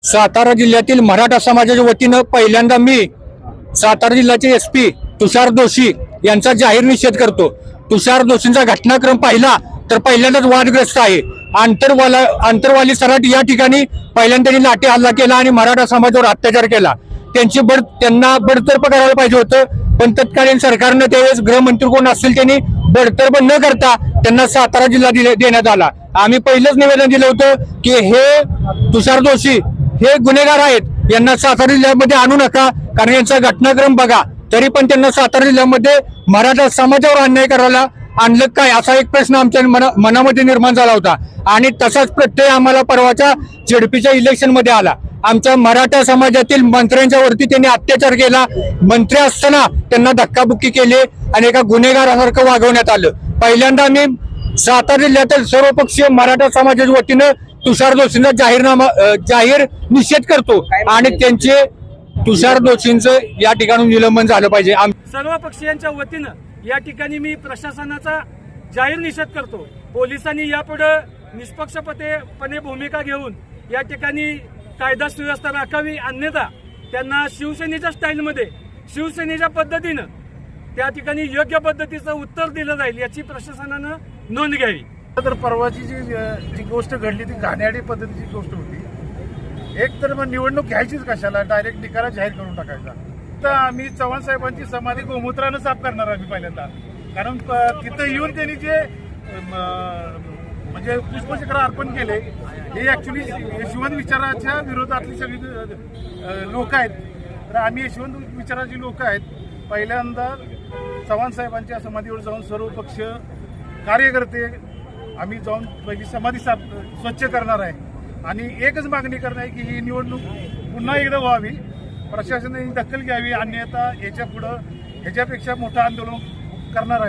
सातारा जिल्ह्यातील मराठा समाजाच्या वतीनं पहिल्यांदा मी सातारा जिल्ह्याचे SP तुषार दोशी यांचा जाहीर निषेध करतो। तुषार दोशींचा घटनाक्रम पाहिला तर पहिल्यांदाच वादग्रस्त आहे। आंतरवाली सराट या ठिकाणी पहिल्यांदा त्यांनी लाठी हल्ला केला आणि मराठा समाजावर अत्याचार केला। त्यांना बडतर्फ करायला पाहिजे होतं, पण तत्कालीन सरकारनं त्यावेळेस गृहमंत्री कोण असतील त्यांनी बडतर्फ न करता त्यांना सातारा जिल्हा देण्यात आला। आम्ही पहिलंच निवेदन दिलं होतं की हे तुषार दोशी हे गुन्हेगार आहेत, यांना सातारा जिल्ह्यामध्ये आणू नका, कारण यांचा घटनाक्रम बघा। तरी पण त्यांना सातारा जिल्ह्यामध्ये मराठा समाजावर अन्याय करायला आणलं काय, असा एक प्रश्न आमच्या मनामध्ये निर्माण झाला होता। आणि तसाच प्रत्यय आम्हाला परवाच्या जेडपीच्या इलेक्शन मध्ये आला। आमच्या मराठा समाजातील मंत्र्यांच्या वरती त्यांनी अत्याचार केला, मंत्री असताना त्यांना धक्काबुक्की केली आणि एका गुन्हेगारासारखं वागवण्यात आलं। पहिल्यांदा आम्ही सातारा जिल्ह्यातील सर्वपक्षीय मराठा समाजाच्या वतीनं तुषार दोशींचा जाहीर निषेध करतो आणि त्यांचे तुषार दोशींचं या ठिकाणी निलंबन झालं पाहिजे। सर्व पक्षीयांच्या वतीनं या ठिकाणी मी प्रशासनाचा जाहीर निषेध करतो। पोलिसांनी यापुढे निष्पक्षपातीपणे भूमिका घेऊन या ठिकाणी कायदा सुव्यवस्था राखावी, अन्यथा त्यांना शिवसेनेच्या स्टाईलमध्ये शिवसेनेच्या पद्धतीनं त्या ठिकाणी योग्य पद्धतीचं उत्तर दिलं जाईल याची प्रशासनानं नोंद घ्यावी। तर परवाची जी गोष्ट घडली ती घाणेरडी पद्धतीची गोष्ट होती। एक तर मग निवडणूक घ्यायचीच कशाला, डायरेक्ट निकाल जाहीर करून टाकायचा। तर आम्ही चव्हाण साहेबांची समाधी गोमूत्रानं साफ करणार आम्ही पहिल्यांदा, कारण तिथं येऊन त्यांनी जे म्हणजे पुष्पचक्र अर्पण केले हे ऍक्च्युली यशवंत विचाराच्या विरोधातली सगळी लोक आहेत। तर आम्ही यशवंत विचाराची लोक आहेत, पहिल्यांदा चव्हाण साहेबांच्या समाधीवर जाऊन सर्व पक्ष कार्यकर्ते आम्ही जाऊन पहिली समाधी स्वच्छ करणार आहे आणि एकच मागणी करणार आहे की ही निवडणूक पुन्हा एकदा व्हावी, प्रशासनाने दखल घ्यावी, अन्यथा याच्या पुढं ह्याच्यापेक्षा मोठं आंदोलन करणार आहे।